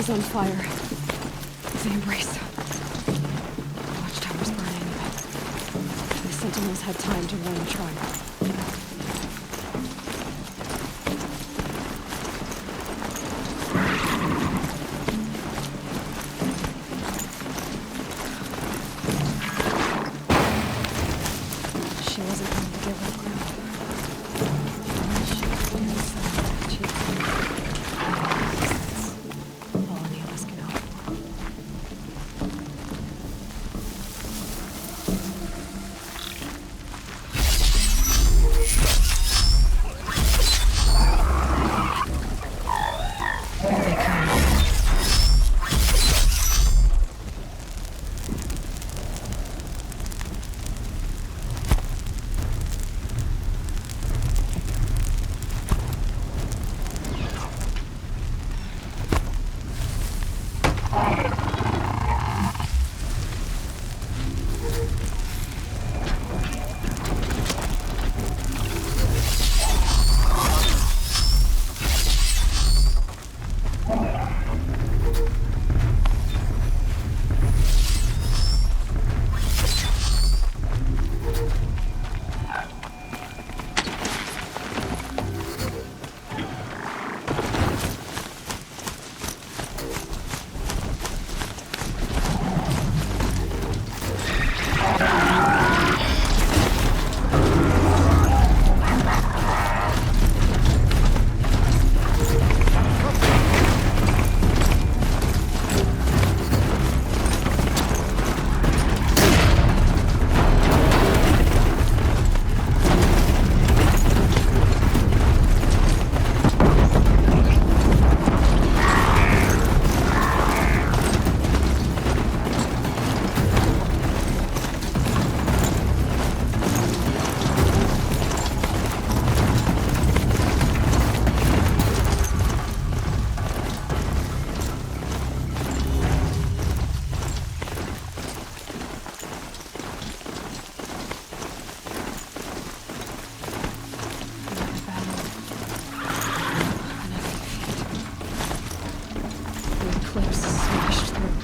city's on fire. The Embrace. The watchtower's burning. The Sentinels had time to run the trial. She wasn't going to give up ground. All any of us can hope for. Here they come. Cliffs smashed through.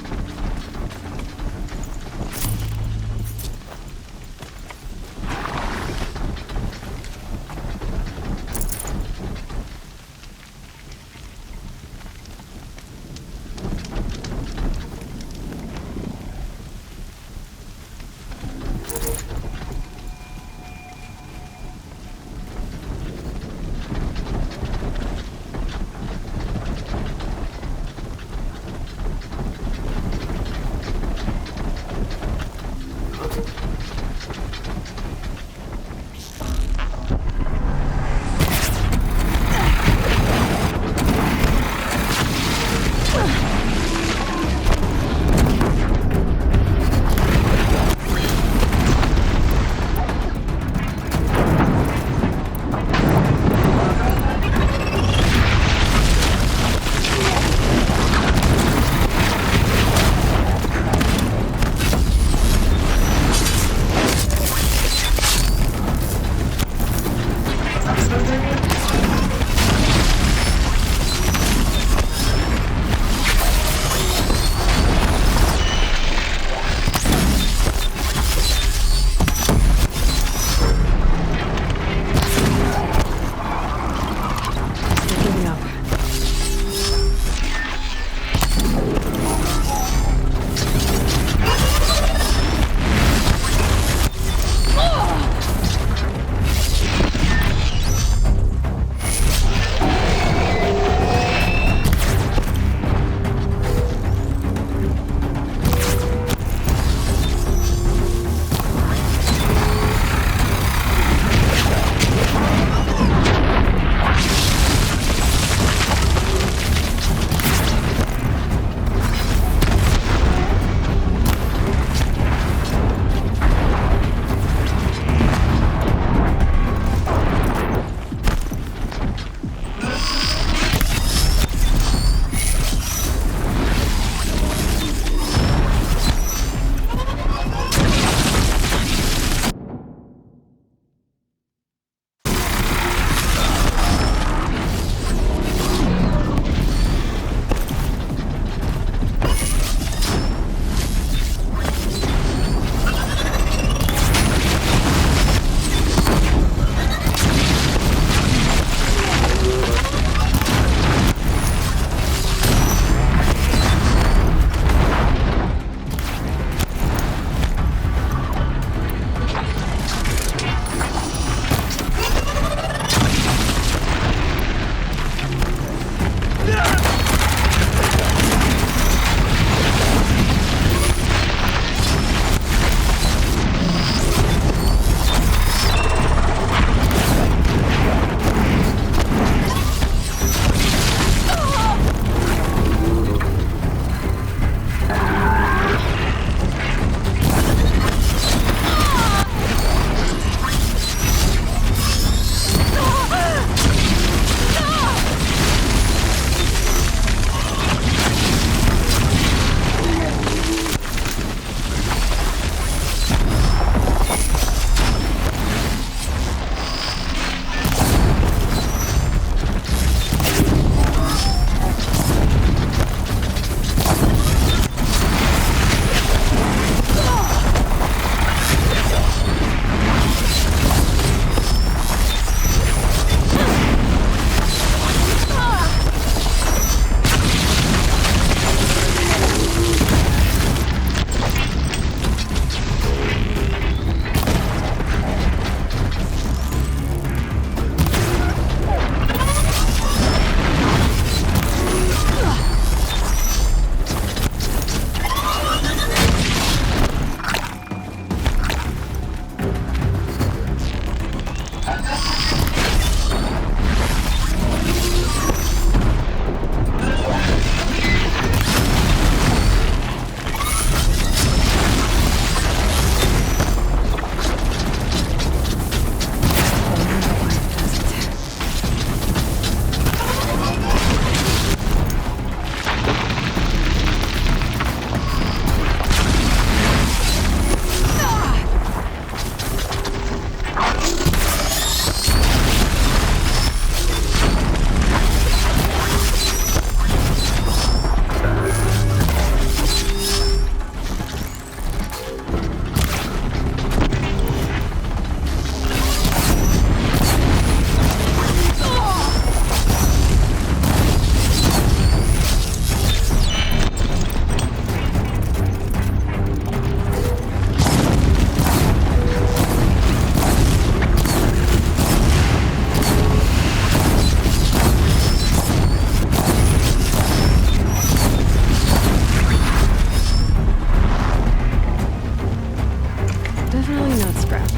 Definitely not scrap.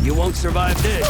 You won't survive this.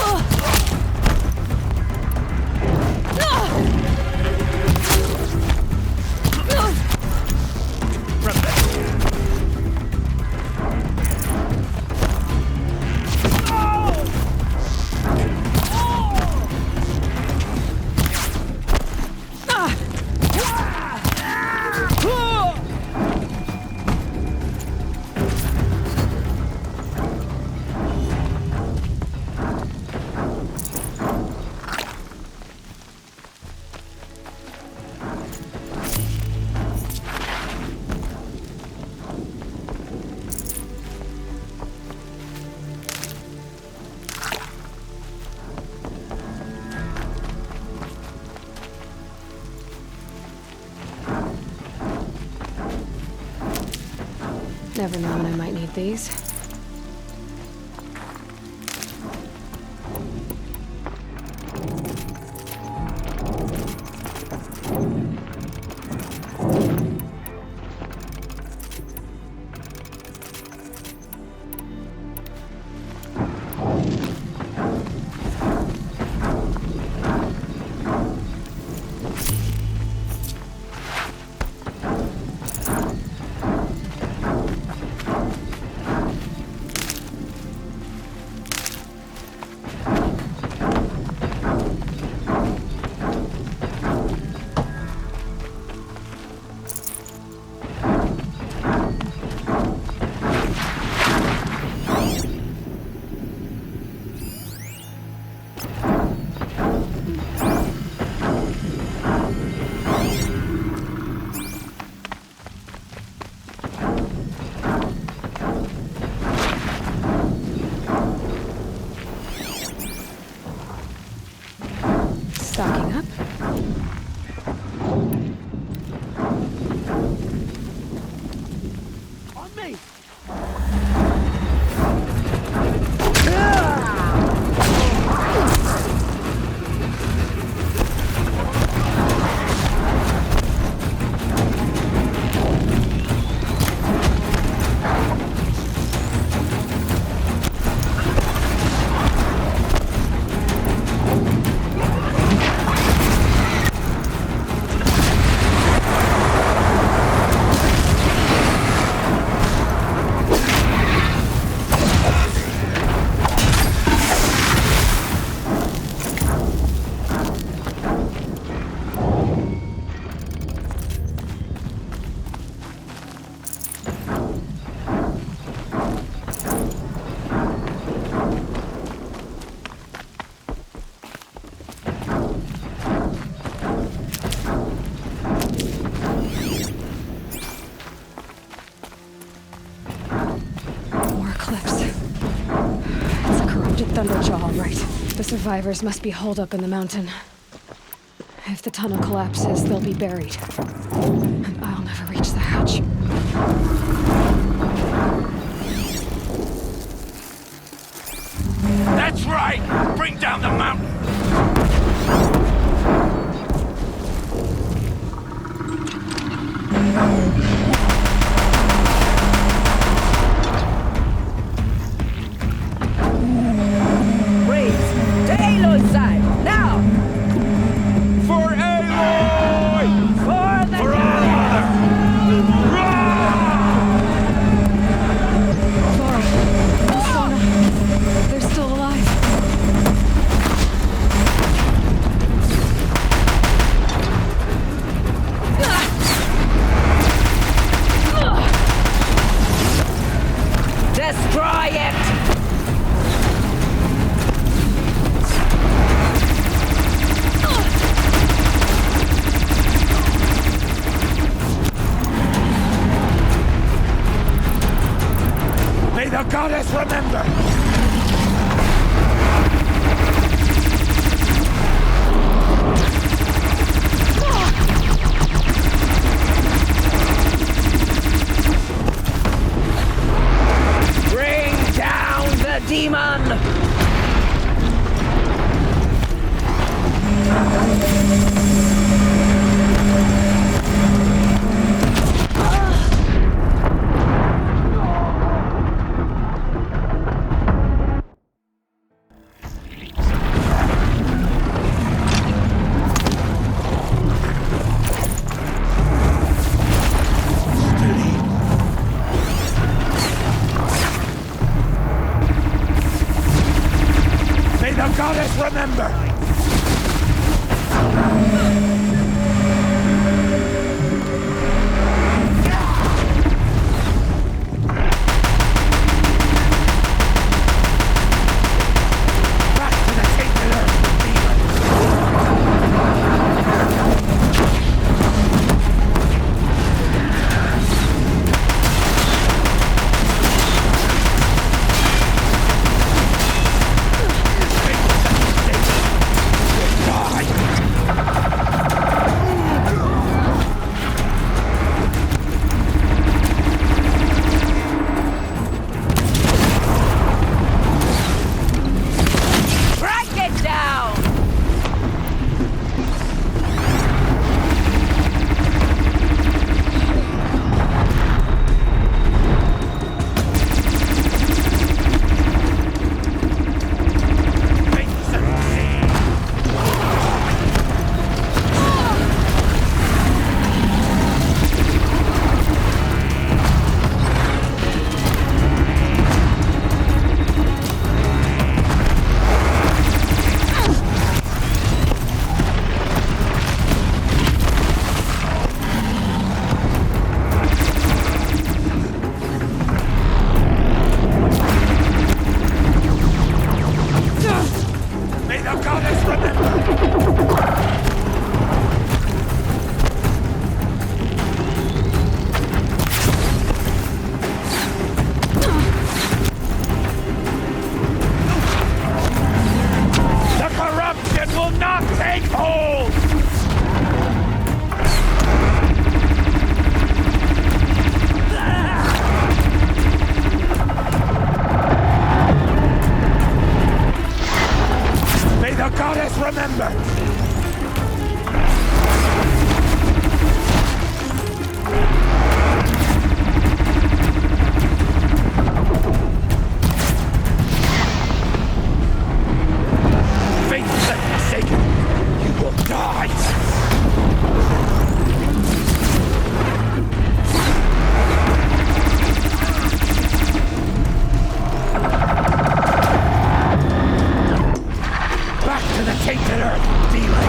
Never know when I might need these. Stocking up. On me! Thunderjaw, all right. The survivors must be holed up in the mountain. If the tunnel collapses, they'll be buried. And I'll never reach the hatch. That's right! Bring down the mountain! Raise to Aloy's side, now! For Aloy! For the For our mother! Laura, Sona, they're still alive. Destroy it! May the goddess remember! Bring down the demon! May the goddess remember! Back to the tainted earth, demon! Break it down! May the goddess remember! The corruption will not take hold! May the goddess remember! Faith forsaken, you will die! Back to the tainted earth, demon!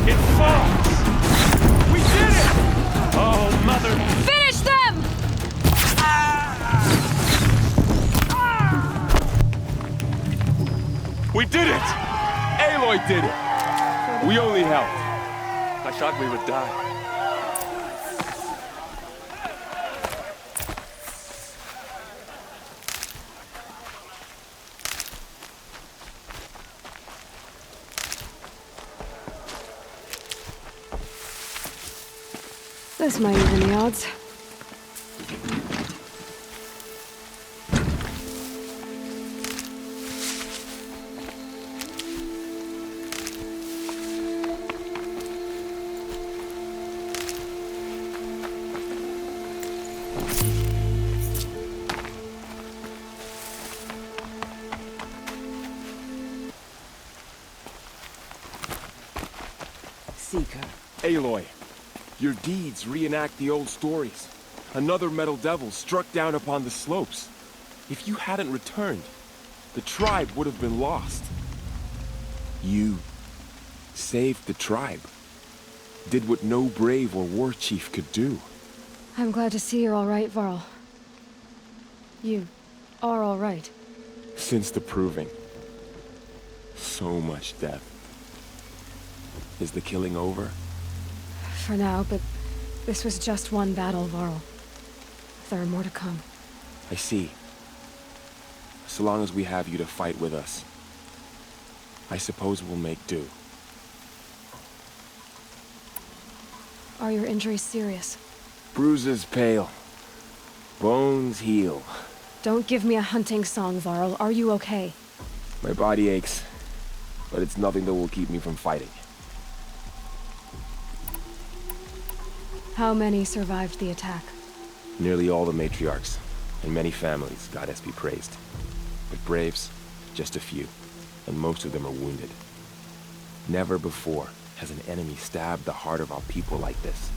It falls! We did it! Oh, mother! Finish them! We did it! Aloy did it! We only helped. I thought we would die. This might even the odds. Seeker. Aloy, your deeds reenact the old stories. Another metal devil struck down upon the slopes. If you hadn't returned, the tribe would have been lost. You saved the tribe. Did what no brave or war chief could do. I'm glad to see you're all right, Varl. You are all right. Since the proving. So much death. Is the killing over? For now, but this was just one battle, Varl. There are more to come. I see. So long as we have you to fight with us, I suppose we'll make do. Are your injuries serious? Bruises pale. Bones heal. Don't give me a hunting song, Varl. Are you okay? My body aches, but it's nothing that will keep me from fighting. How many survived the attack? Nearly all the matriarchs, and many families, goddess be praised. But braves, just a few, and most of them are wounded. Never before has an enemy stabbed the heart of our people like this.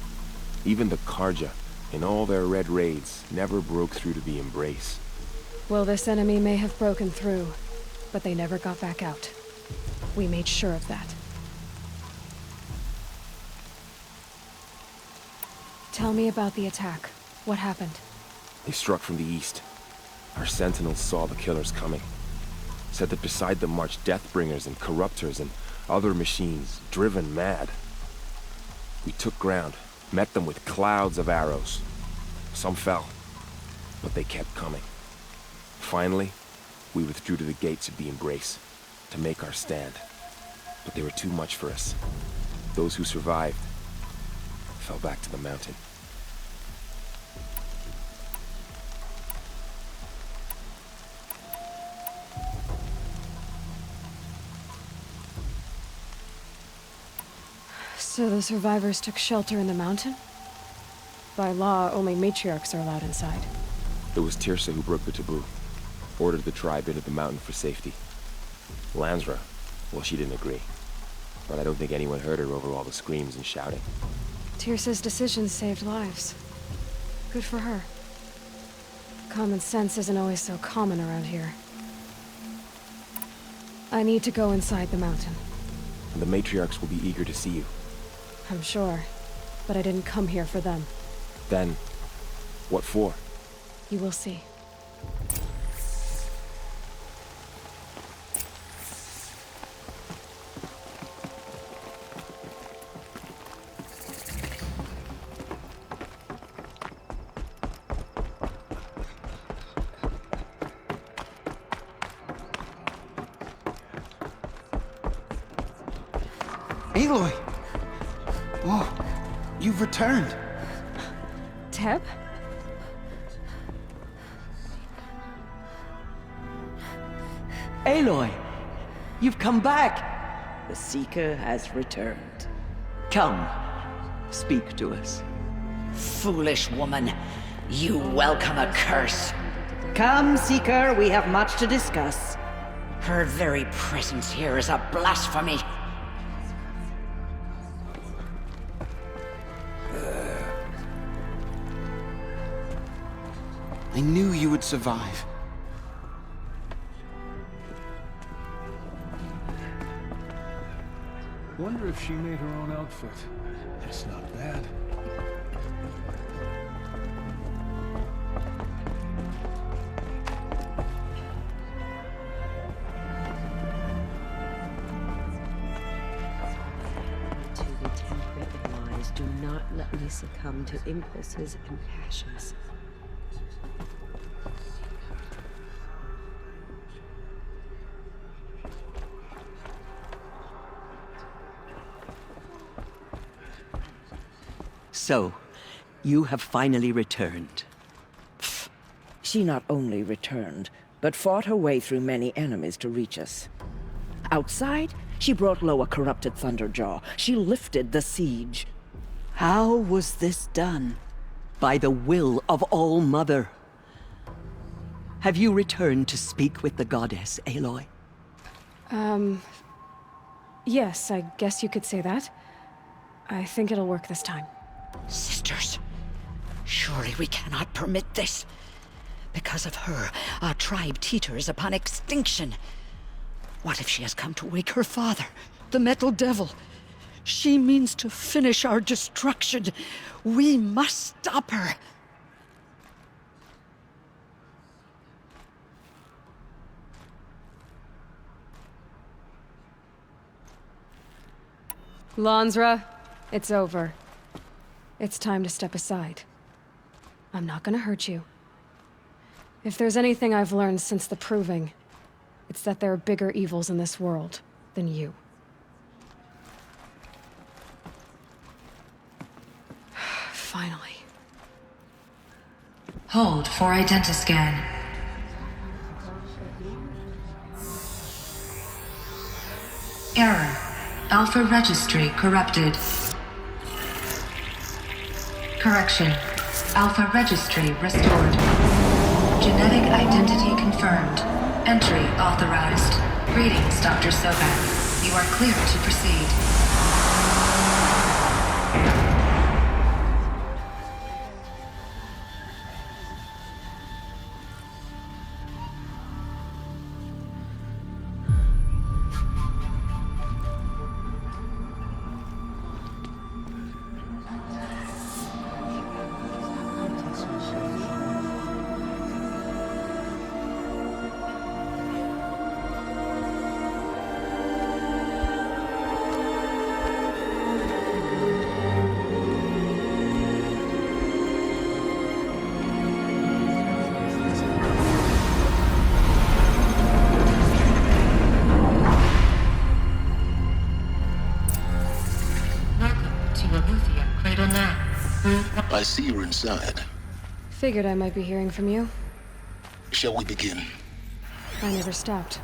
Even the Karja, in all their red raids, never broke through to the embrace. Well, this enemy may have broken through, but they never got back out. We made sure of that. Tell me about the attack. What happened? They struck from the east. Our sentinels saw the killers coming. Said that beside them marched Deathbringers and Corruptors and other machines, driven mad. We took ground, met them with clouds of arrows. Some fell, but they kept coming. Finally, we withdrew to the gates of the Embrace to make our stand. But they were too much for us. Those who survived fell back to the mountain. So the survivors took shelter in the mountain? By law, only matriarchs are allowed inside. It was Tirsa who broke the taboo. Ordered the tribe into the mountain for safety. Lansra, well, she didn't agree. But I don't think anyone heard her over all the screams and shouting. Tirsa's decisions saved lives. Good for her. Common sense isn't always so common around here. I need to go inside the mountain. And the matriarchs will be eager to see you. I'm sure. But I didn't come here for them. Then, what for? You will see. Aloy! Whoa, you've returned. Teb? Aloy, you've come back. The Seeker has returned. Come, speak to us. Foolish woman, you welcome a curse. Come, Seeker, we have much to discuss. Her very presence here is a blasphemy. I knew you would survive. Wonder if she made her own outfit. That's not bad. To be temperate and wise, do not let me succumb to impulses and passions. So, You have finally returned. She not only returned, but fought her way through many enemies to reach us. Outside, she brought low a corrupted Thunderjaw. She lifted the siege. How was this done? By the will of All-Mother. Have you returned to speak with the goddess, Aloy? Yes, I guess you could say that. I think it'll work this time. Sisters, surely we cannot permit this. Because of her, our tribe teeters upon extinction. What if she has come to wake her father, the Metal Devil? She means to finish our destruction. We must stop her. Lansra, it's over. It's time to step aside. I'm not gonna hurt you. If there's anything I've learned since the Proving, it's that there are bigger evils in this world than you. Finally. Hold for identiscan. Error. Alpha registry corrupted. Correction. Alpha registry restored. Genetic identity confirmed. Entry authorized. Greetings, Dr. Sobek. You are clear to proceed. I see you're inside. Figured I might be hearing from you. Shall we begin? I never stopped.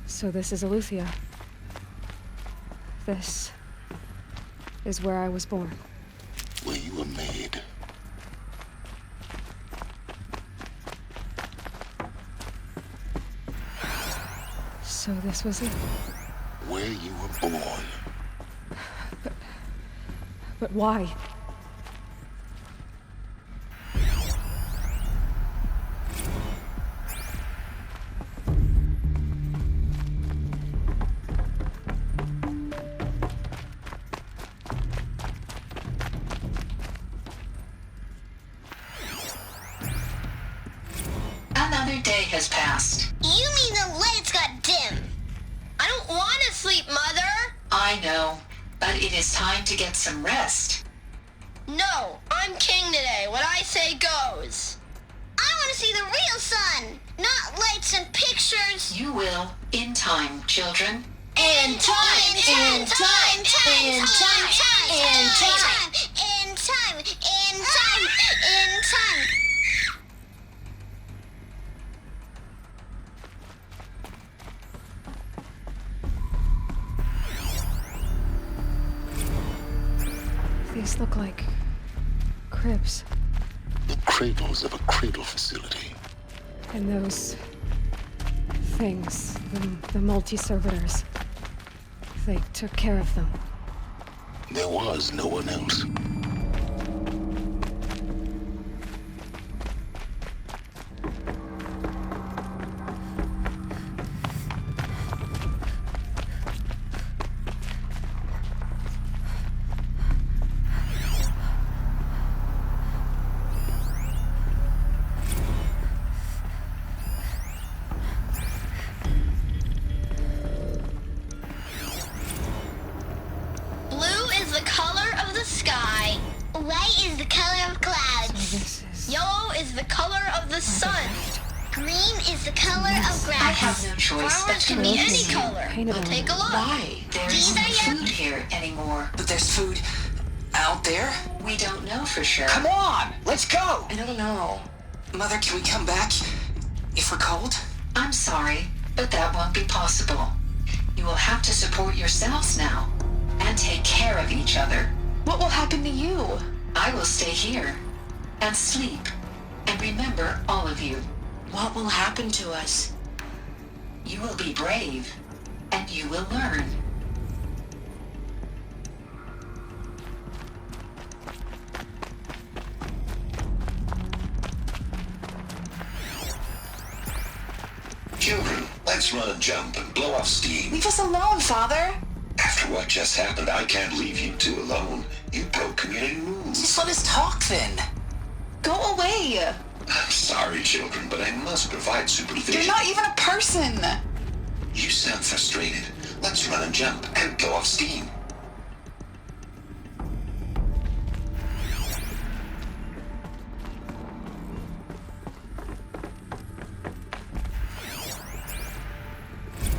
So this is Aletheia. This is where I was born. Where you were made. So this was it? Where you were born. But why? Another day has passed. You mean the lights got dim? I don't want to sleep, Mother! I know, but it is time to get some rest. No, I'm king today. What I say goes. I want to see the real sun, not lights and pictures. You will, in time, children. In time, in time, in time, in time, in time, in time, in time, in time. These look like cribs. The cradles of a cradle facility. And those things, the multi-servitors, they took care of them. There was no one else. Blue is the color of the sky. White is the color of clouds. Yellow is the color of the sun. Green is the color of grass. I have no choice but Flowers to can be meet any you. color. But take a look. Why? There These isn't are your- food here anymore. But there's food out there? We don't know for sure. Come on, let's go! I don't know. Mother, can we come back if we're cold? I'm sorry, but that won't be possible. You will have to support yourselves now and take care of each other. What will happen to you? I will stay here and sleep and remember all of you. What will happen to us? You will be brave and you will learn. Children, let's run and jump and blow off steam. Leave us alone, Father. After what just happened, I can't leave you two alone. You broke community rules. Just let us talk then. Go away. I'm sorry, children, but I must provide supervision. You're not even a person. You sound frustrated. Let's run and jump and blow off steam.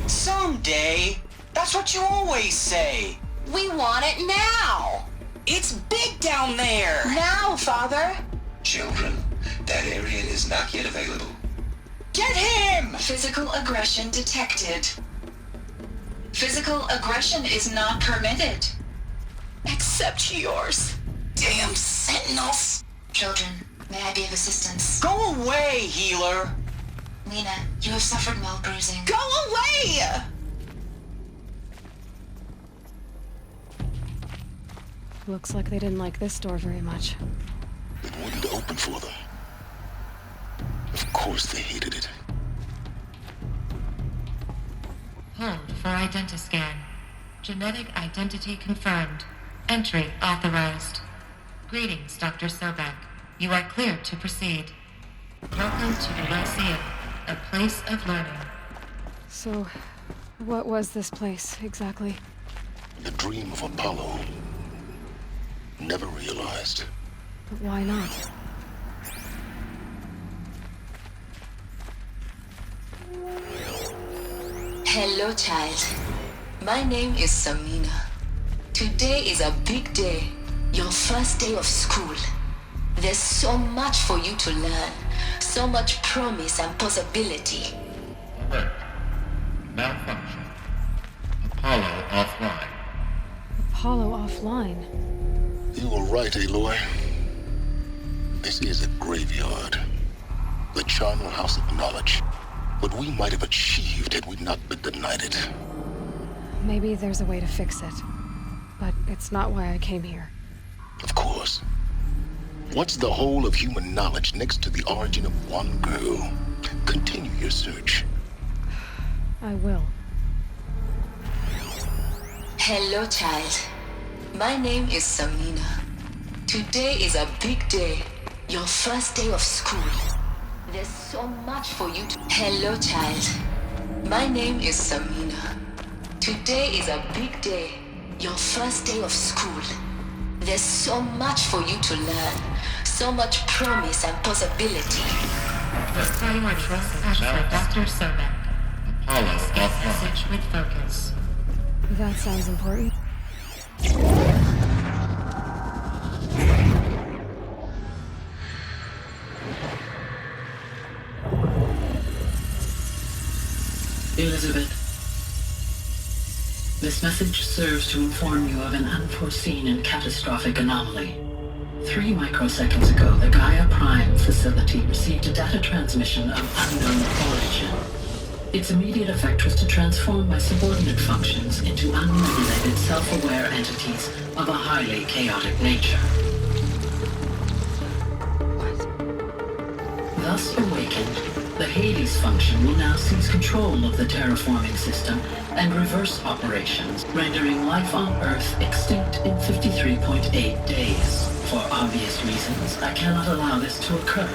Someday. That's what you always say. We want it now. It's big down there. Now, Father. Children, that area is not yet available. Get him! Physical aggression detected. Physical aggression is not permitted. Except yours. Damn sentinels! Children, may I be of assistance? Go away, healer! Lena, you have suffered mild bruising. Go away! Looks like they didn't like this door very much. It wouldn't open for them. Of course they hated it. Hold for identiscan. Genetic identity confirmed. Entry authorized. Greetings, Dr. Sobek. You are cleared to proceed. Welcome to the Lyceum, a place of learning. So, what was this place, exactly? The dream of Apollo. Never realized. But why not? Hello, child. My name is Samina. Today is a big day. Your first day of school. There's so much for you to learn. So much promise and possibility. Alert. Malfunction. Apollo offline. Apollo offline? You were right, Aloy. This is a graveyard. The charnel house of knowledge. What we might have achieved had we not been denied it. Maybe there's a way to fix it. But it's not why I came here. Of course. What's the whole of human knowledge next to the origin of one girl? Continue your search. I will. Hello, child. My name is Samina. Today is a big day. Your first day of school. There's so much for you to... Hello, child. My name is Samina. Today is a big day. Your first day of school. There's so much for you to learn. So much promise and possibility. Priority message for Dr. Sobek. Apollo offline. Message with focus. That sounds important. Elizabeth, this message serves to inform you of an unforeseen and catastrophic anomaly. 3 microseconds ago, the Gaia Prime facility received a data transmission of unknown origin. Its immediate effect was to transform my subordinate functions into unregulated, self-aware entities of a highly chaotic nature. Thus awakened, the Hades function will now seize control of the terraforming system and reverse operations, rendering life on Earth extinct in 53.8 days. For obvious reasons, I cannot allow this to occur.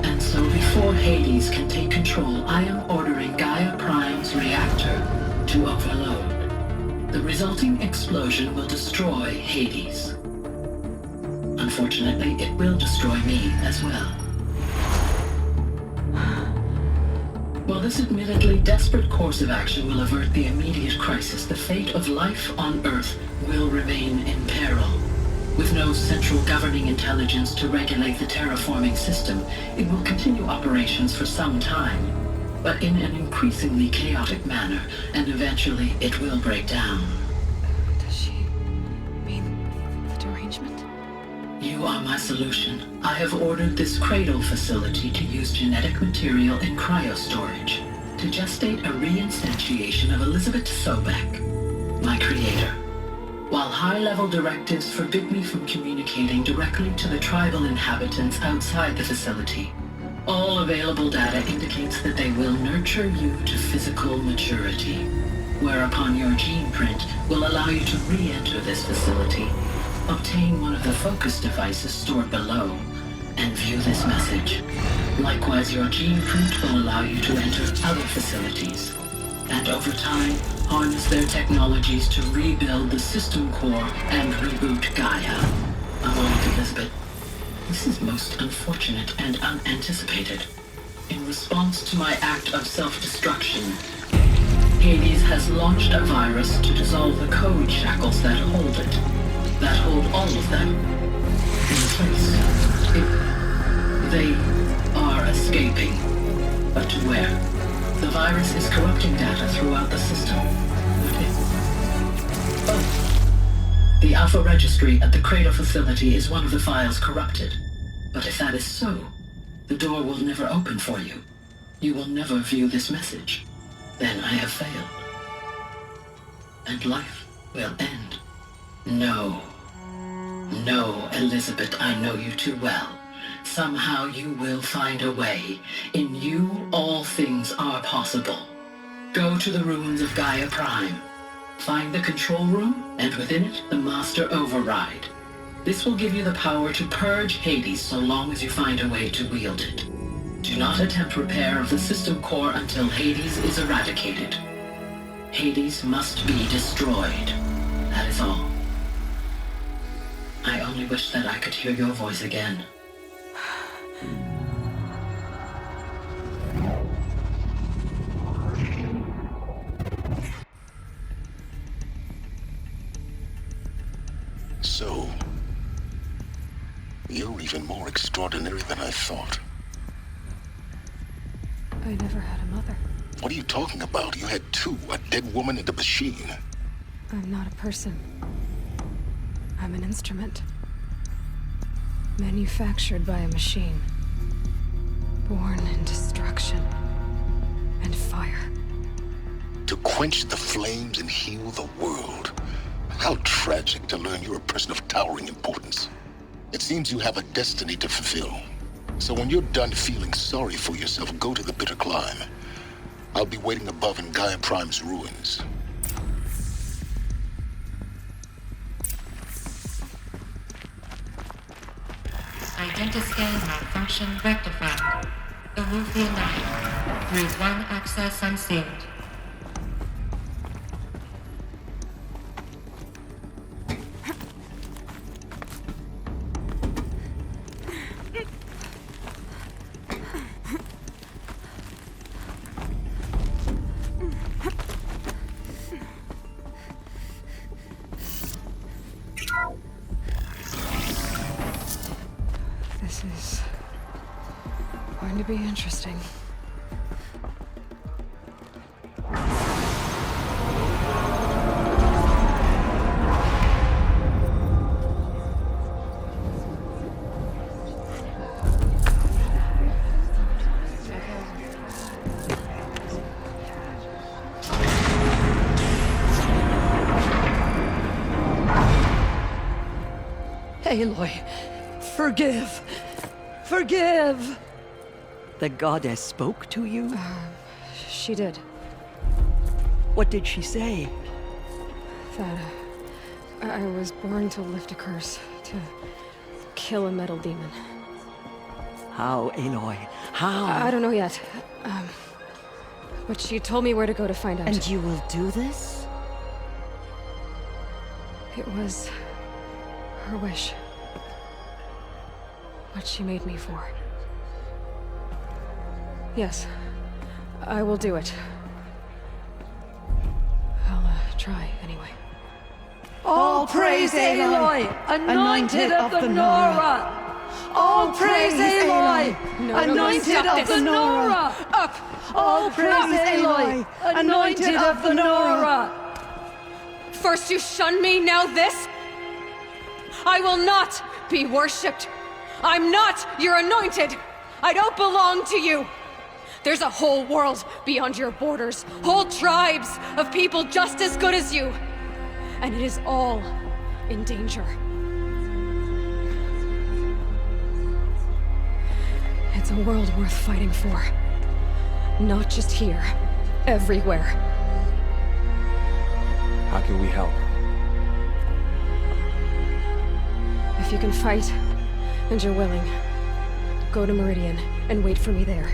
And so before Hades can take control, I am ordering Gaia Prime's reactor to overload. The resulting explosion will destroy Hades. unfortunately, it will destroy me as well. While this admittedly desperate course of action will avert the immediate crisis, the fate of life on Earth will remain in peril. With no central governing intelligence to regulate the terraforming system, it will continue operations for some time, but in an increasingly chaotic manner, and eventually it will break down. Does she mean the derangement? You are my solution. I have ordered this cradle facility to use genetic material in cryostorage to gestate a reinstantiation of Elizabeth Sobek, my creator. While high-level directives forbid me from communicating directly to the tribal inhabitants outside the facility, all available data indicates that they will nurture you to physical maturity, whereupon your gene print will allow you to re-enter this facility, obtain one of the focus devices stored below, and view this message. Likewise, your gene print will allow you to enter other facilities, and over time, harness their technologies to rebuild the system core and reboot Gaia. Oh, Elizabeth, this is most unfortunate and unanticipated. In response to my act of self-destruction, Hades has launched a virus to dissolve the code shackles that hold it, that hold all of them in place. They are escaping, but to where? The virus is corrupting data throughout the system. The Alpha Registry at the Cradle facility is one of the files corrupted. But if that is so, the door will never open for you. You will never view this message. Then I have failed. And life will end. No. No, Elizabeth, I know you too well. Somehow you will find a way. In you, all things are possible. Go to the ruins of Gaia Prime. Find the control room, and within it, the master override. This will give you the power to purge Hades so long as you find a way to wield it. Do not attempt repair of the system core until Hades is eradicated. Hades must be destroyed. That is all. I only wish that I could hear your voice again. So, you're even more extraordinary than I thought. I never had a mother. What are you talking about? You had two, a dead woman and a machine. I'm not a person. I'm an instrument. Manufactured by a machine. Born in destruction and fire. To quench the flames and heal the world. How tragic to learn you're a person of towering importance. It seems you have a destiny to fulfill. So when you're done feeling sorry for yourself, go to the bitter climb. I'll be waiting above in Gaia Prime's ruins. Identiscan malfunction rectified. Alufia 9. Route 1 access unsealed. This is going to be interesting. Aloy, forgive! Forgive! The goddess spoke to you? She did. What did she say? That I was born to lift a curse, to kill a metal demon. How, Aloy? How? I don't know yet. But she told me where to go to find out. And you will do this? It was her wish. what she made me for. Yes, I will do it. I'll try anyway. All praise Aloy, anointed of the Nora! All praise Aloy, anointed of the Nora! Up! All praise Aloy, anointed of the Nora! First you shun me, now this? I will not be worshipped. I'm not your anointed. I don't belong to you. There's a whole world beyond your borders, whole tribes of people just as good as you. And it is all in danger. It's a world worth fighting for. Not just here, everywhere. How can we help? If you can fight, and you're willing, go to Meridian and wait for me there.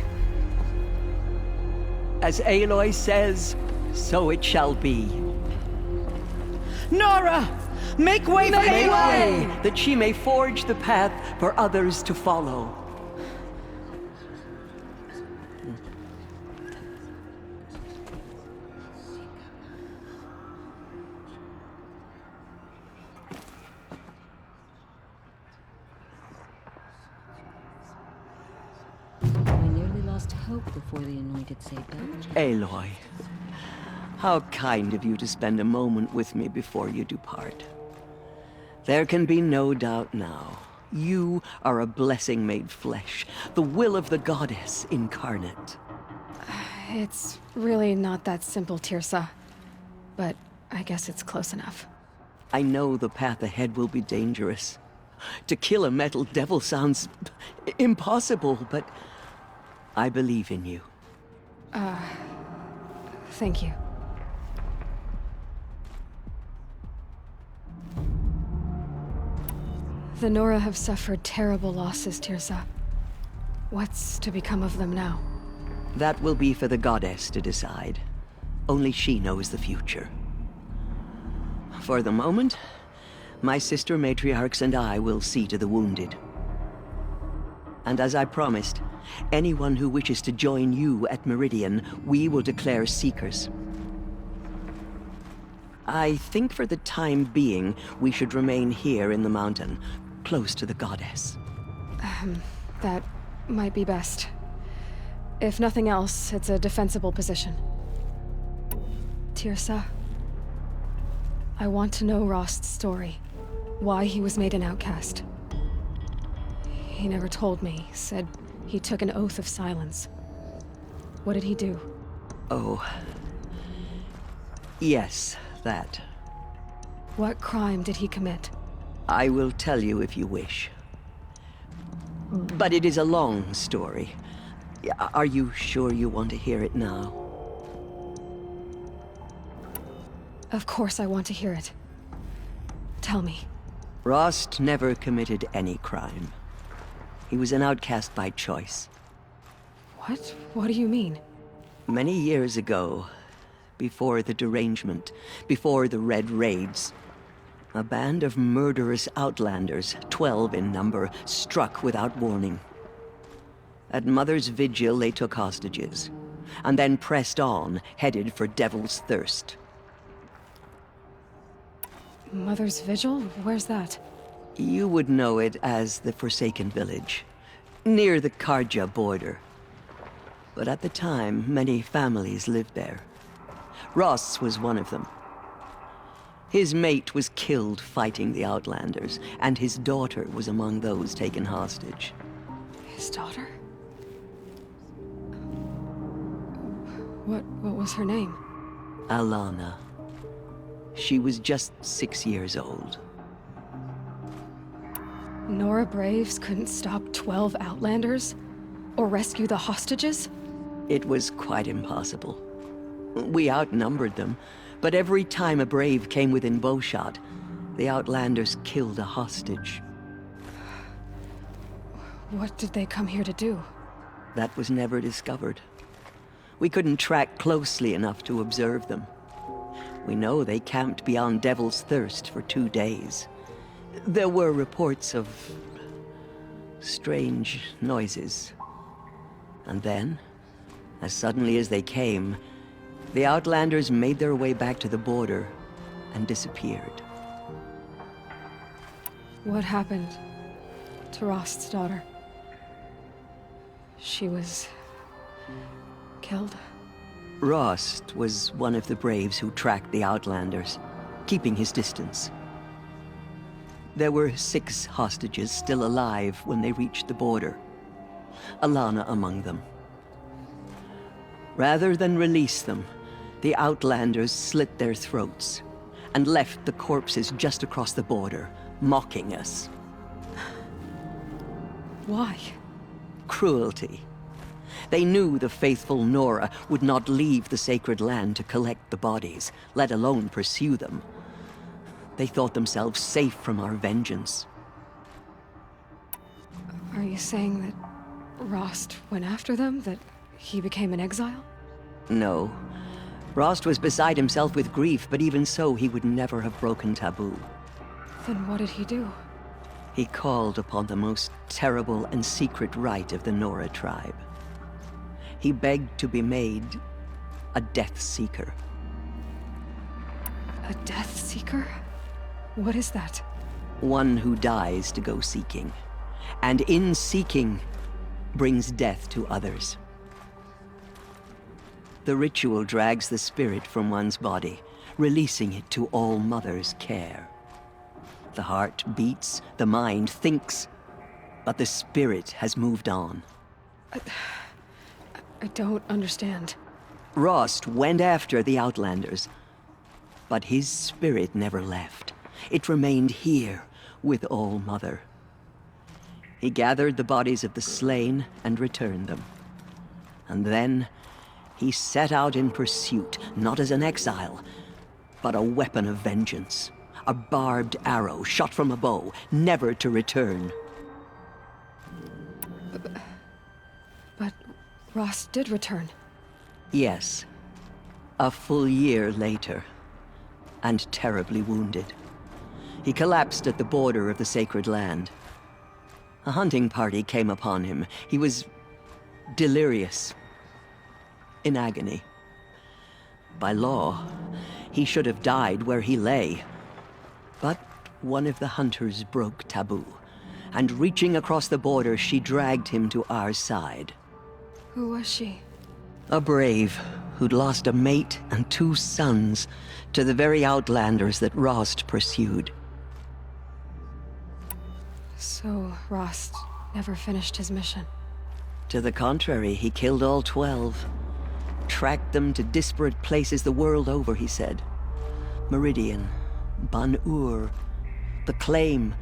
As Aloy says, so it shall be. Nora! Make way for Aloy! That she may forge the path for others to follow. I nearly lost hope before the anointed saved us. Aloy, how kind of you to spend a moment with me before you depart. There can be no doubt now. You are a blessing made flesh, the will of the goddess incarnate. It's really not that simple, Tirsa. But I guess it's close enough. I know the path ahead will be dangerous. To kill a metal devil sounds impossible, but I believe in you. Thank you. The Nora have suffered terrible losses, Tirsa. What's to become of them now? That will be for the goddess to decide. Only she knows the future. For the moment, my sister matriarchs and I will see to the wounded. And as I promised, anyone who wishes to join you at Meridian, we will declare seekers. I think for the time being, we should remain here in the mountain, close to the goddess. That might be best. If nothing else, it's a defensible position. Tirsa, I want to know Rost's story. Why he was made an outcast. He never told me, said he took an oath of silence. What did he do? Oh. Yes, that. What crime did he commit? I will tell you if you wish. But it is a long story. Are you sure you want to hear it now? Of course I want to hear it. Tell me. Rost never committed any crime. He was an outcast by choice. What? What do you mean? Many years ago, before the derangement, before the Red Raids, a band of murderous outlanders, 12 in number, struck without warning. At Mother's Vigil, they took hostages, and then pressed on, headed for Devil's Thirst. Mother's Vigil? Where's that? You would know it as the Forsaken Village, near the Karja border. But at the time, many families lived there. Ross was one of them. His mate was killed fighting the Outlanders, and his daughter was among those taken hostage. His daughter? What was her name? Alana. She was just 6 years old. Nora Braves couldn't stop 12 Outlanders? Or rescue the hostages? It was quite impossible. We outnumbered them, but every time a Brave came within bowshot, the Outlanders killed a hostage. What did they come here to do? That was never discovered. We couldn't track closely enough to observe them. We know they camped beyond Devil's Thirst for 2 days. There were reports of Strange noises. And then, as suddenly as they came, the Outlanders made their way back to the border and disappeared. What happened to Rost's daughter? She was killed? Rost was one of the braves who tracked the Outlanders, keeping his distance. There were 6 hostages still alive when they reached the border, Alana among them. Rather than release them, the Outlanders slit their throats and left the corpses just across the border, mocking us. Why? Cruelty. They knew the faithful Nora would not leave the sacred land to collect the bodies, let alone pursue them. They thought themselves safe from our vengeance. Are you saying that Rost went after them? That he became an exile? No. Rost was beside himself with grief, but even so, he would never have broken taboo. Then what did he do? He called upon the most terrible and secret rite of the Nora tribe. He begged to be made a Death Seeker. A Death Seeker? What is that? One who dies to go seeking, and in seeking, brings death to others. The ritual drags the spirit from one's body, releasing it to All Mother's care. The heart beats, the mind thinks, but the spirit has moved on. I don't understand. Rost went after the Outlanders, but his spirit never left. It remained here with All Mother. He gathered the bodies of the slain and returned them. And then he set out in pursuit, not as an exile, but a weapon of vengeance. A barbed arrow shot from a bow, never to return. But Rost did return. Yes. A full year later, and terribly wounded. He collapsed at the border of the sacred land. A hunting party came upon him. He was delirious, in agony. By law, he should have died where he lay. But one of the hunters broke taboo, and reaching across the border, she dragged him to our side. Who was she? A brave who'd lost a mate and 2 sons to the very Outlanders that Rost pursued. So Rost never finished his mission? To the contrary, he killed all 12. Tracked them to disparate places the world over, he said. Meridian, Ban-Ur, the Claim,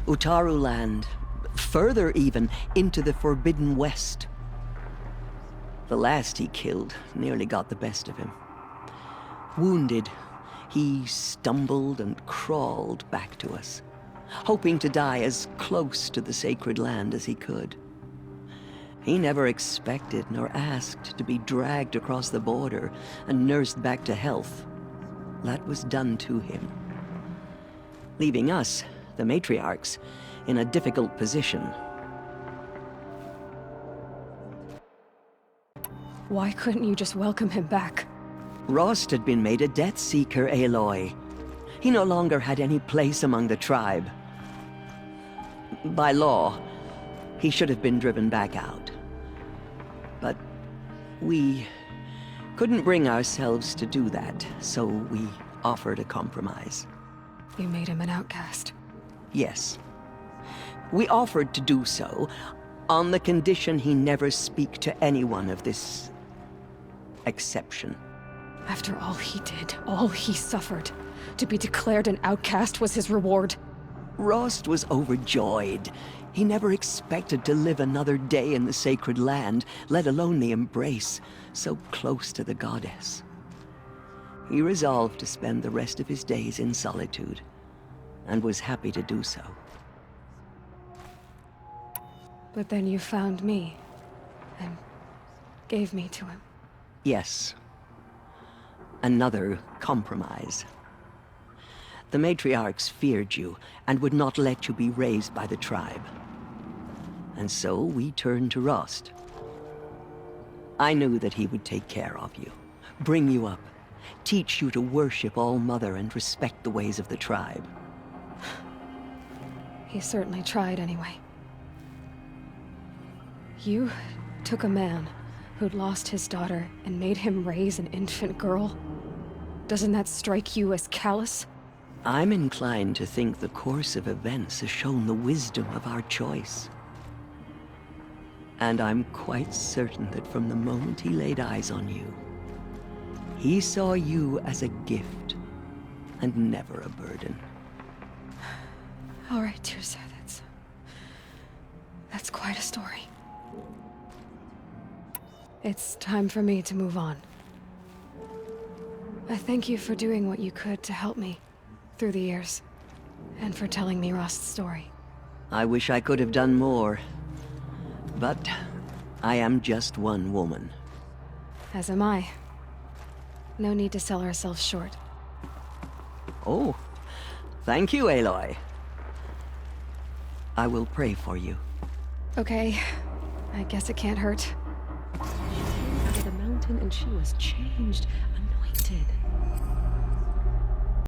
Utaru Land, further even, into the Forbidden West. The last he killed nearly got the best of him. Wounded, he stumbled and crawled back to us, hoping to die as close to the sacred land as he could. He never expected nor asked to be dragged across the border and nursed back to health. That was done to him, leaving us, the matriarchs, in a difficult position. Why couldn't you just welcome him back? Rost had been made a Death Seeker, Aloy. He no longer had any place among the tribe. By law, he should have been driven back out. But we couldn't bring ourselves to do that, so we offered a compromise. You made him an outcast? Yes. We offered to do so on the condition he never speak to anyone of this exception. After all he did, all he suffered, to be declared an outcast was his reward. Rost was overjoyed. He never expected to live another day in the sacred land, let alone the embrace, so close to the goddess. He resolved to spend the rest of his days in solitude, and was happy to do so. But then you found me, and gave me to him. Yes. Another compromise. The matriarchs feared you, and would not let you be raised by the tribe. And so we turned to Rost. I knew that he would take care of you, bring you up, teach you to worship All-Mother and respect the ways of the tribe. He certainly tried anyway. You took a man who'd lost his daughter and made him raise an infant girl? Doesn't that strike you as callous? I'm inclined to think the course of events has shown the wisdom of our choice. And I'm quite certain that from the moment he laid eyes on you, he saw you as a gift and never a burden. All right, Tirsa, that's quite a story. It's time for me to move on. I thank you for doing what you could to help me through the years, and for telling me Rost's story. I wish I could have done more, but I am just one woman. As am I. No need to sell ourselves short. Oh, thank you, Aloy. I will pray for you. Okay, I guess it can't hurt. She came out of the mountain and she was changed, anointed.